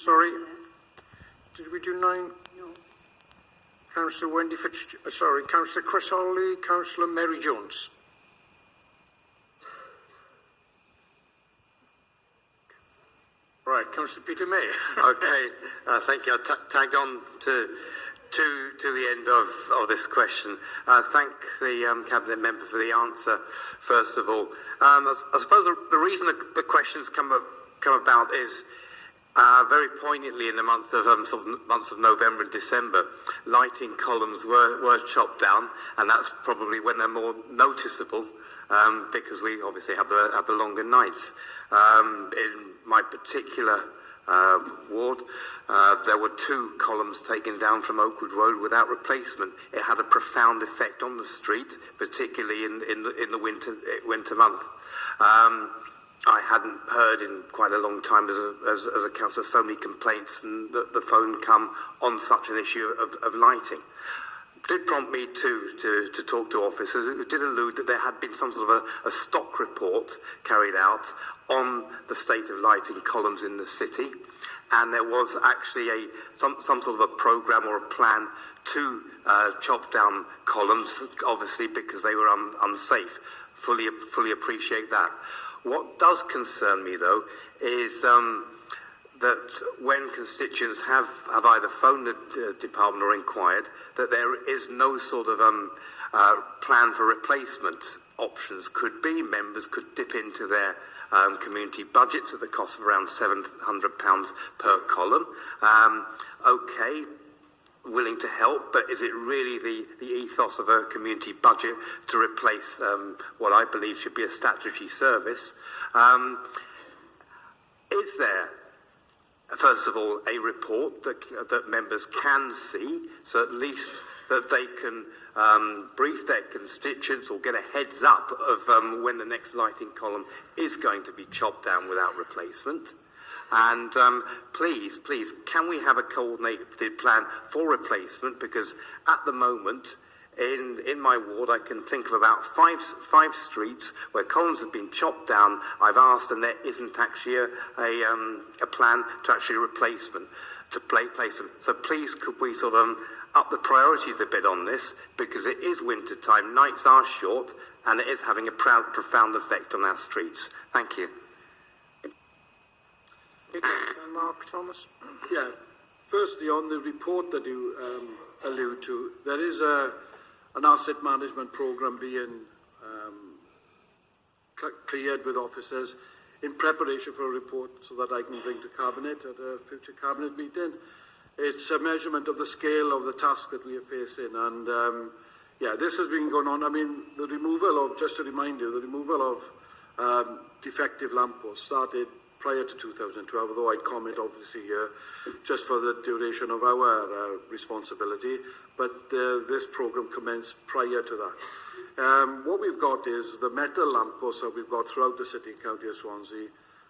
Sorry. Did we do 9? No. Councillor Wendy sorry, Councillor Chris Hawley, Councillor Mary Jones. Right, Councillor Peter May. Okay, thank you. I tagged on to the end of this question. Thank the Cabinet member for the answer, first of all. I suppose the reason the questions come about is very poignantly in the months of November and December, lighting columns were chopped down, and that's probably when they're more noticeable because we obviously have the longer nights. In my particular ward, there were 2 columns taken down from Oakwood Road without replacement. It had a profound effect on the street, particularly in the winter month. I hadn't heard in quite a long time as a councillor so many complaints and the phone come on such an issue of lighting. Did prompt me to talk to officers. It did allude that there had been some sort of a stock report carried out on the state of lighting columns in the city, and there was actually some sort of a programme or a plan to chop down columns, obviously because they were unsafe. Fully appreciate that. What does concern me, though, is that when constituents have either phoned the department or inquired, that there is no sort of plan for replacement options. Could be members could dip into their community budgets at the cost of around £700 per column. Okay, willing to help, but is it really the ethos of a community budget to replace what I believe should be a statutory service? Is there, first of all, a report that members can see, so at least that they can brief their constituents or get a heads up of when the next lighting column is going to be chopped down without replacement? And please, can we have a coordinated plan for replacement? Because at the moment, in my ward, I can think of about five streets where columns have been chopped down. I've asked, and there isn't actually a plan to actually replace them. So please, could we sort of up the priorities a bit on this, because it is winter time, nights are short, and it is having a profound effect on our streets. Thank you. Mark Thomas. Yeah. Firstly, on the report that you allude to, there is an asset management programme being cleared with officers in preparation for a report so that I can bring to Cabinet at a future Cabinet meeting. It's a measurement of the scale of the task that we are facing, and yeah, this has been going on. I mean, the removal of, just to remind you, the removal of defective lampposts started prior to 2012, although I'd comment obviously here just for the duration of our responsibility, but this programme commenced prior to that. What we've got is the metal lampposts that we've got throughout the city and county of Swansea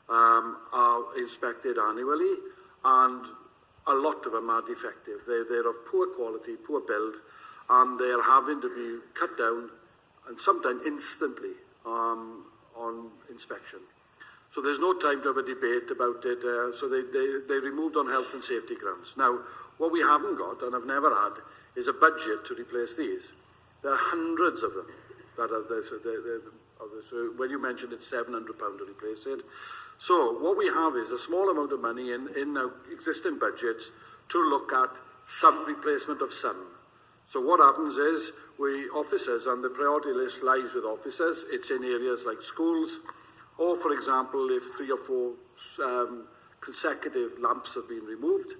are inspected annually, and a lot of them are defective. They're of poor quality, poor build, and they're having to be cut down, and sometimes instantly on inspection. So there's no time to have a debate about it. So they removed on health and safety grounds. Now, what we haven't got, and I've never had, is a budget to replace these. There are hundreds of them that are there. So when you mentioned it's £700 to replace it. So what we have is a small amount of money in our existing budgets to look at some replacement of some. So what happens is officers, and the priority list lies with officers. It's in areas like schools, or, for example, if 3 or 4 consecutive lamps have been removed,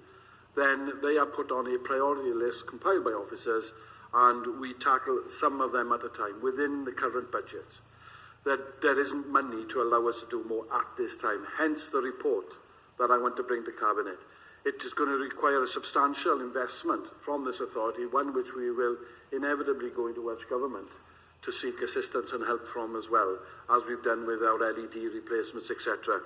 then they are put on a priority list compiled by officers, and we tackle some of them at a time within the current budgets. That there isn't money to allow us to do more at this time, hence the report that I want to bring to Cabinet. It is going to require a substantial investment from this authority, one which we will inevitably go into Welsh Government to seek assistance and help from as well, as we've done with our LED replacements, etc.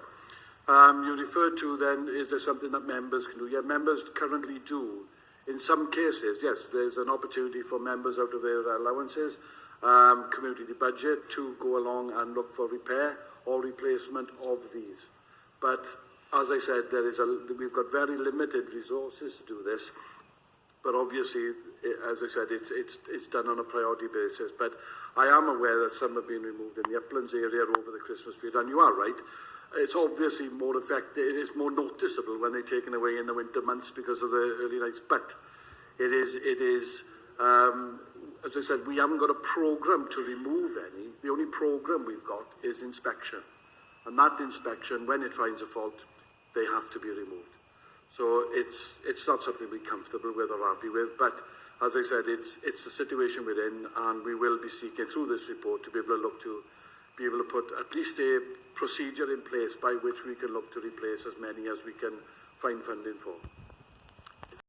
You referred to then, is there something that members can do? Yeah, members currently do. In some cases, yes, there's an opportunity for members out of their allowances, community budget, to go along and look for repair or replacement of these. But as I said, we've got very limited resources to do this, but obviously, as I said, it's done on a priority basis. But I am aware that some have been removed in the Uplands area over the Christmas period, and you are right. It's obviously more effective. It is more noticeable when they're taken away in the winter months because of the early nights. But it is. As I said, we haven't got a programme to remove any. The only programme we've got is inspection. And that inspection, when it finds a fault, they have to be removed. So it's not something we're comfortable with or happy with. But as I said, it's the situation we're in, and we will be seeking through this report to be able to put at least a procedure in place by which we can look to replace as many as we can find funding for.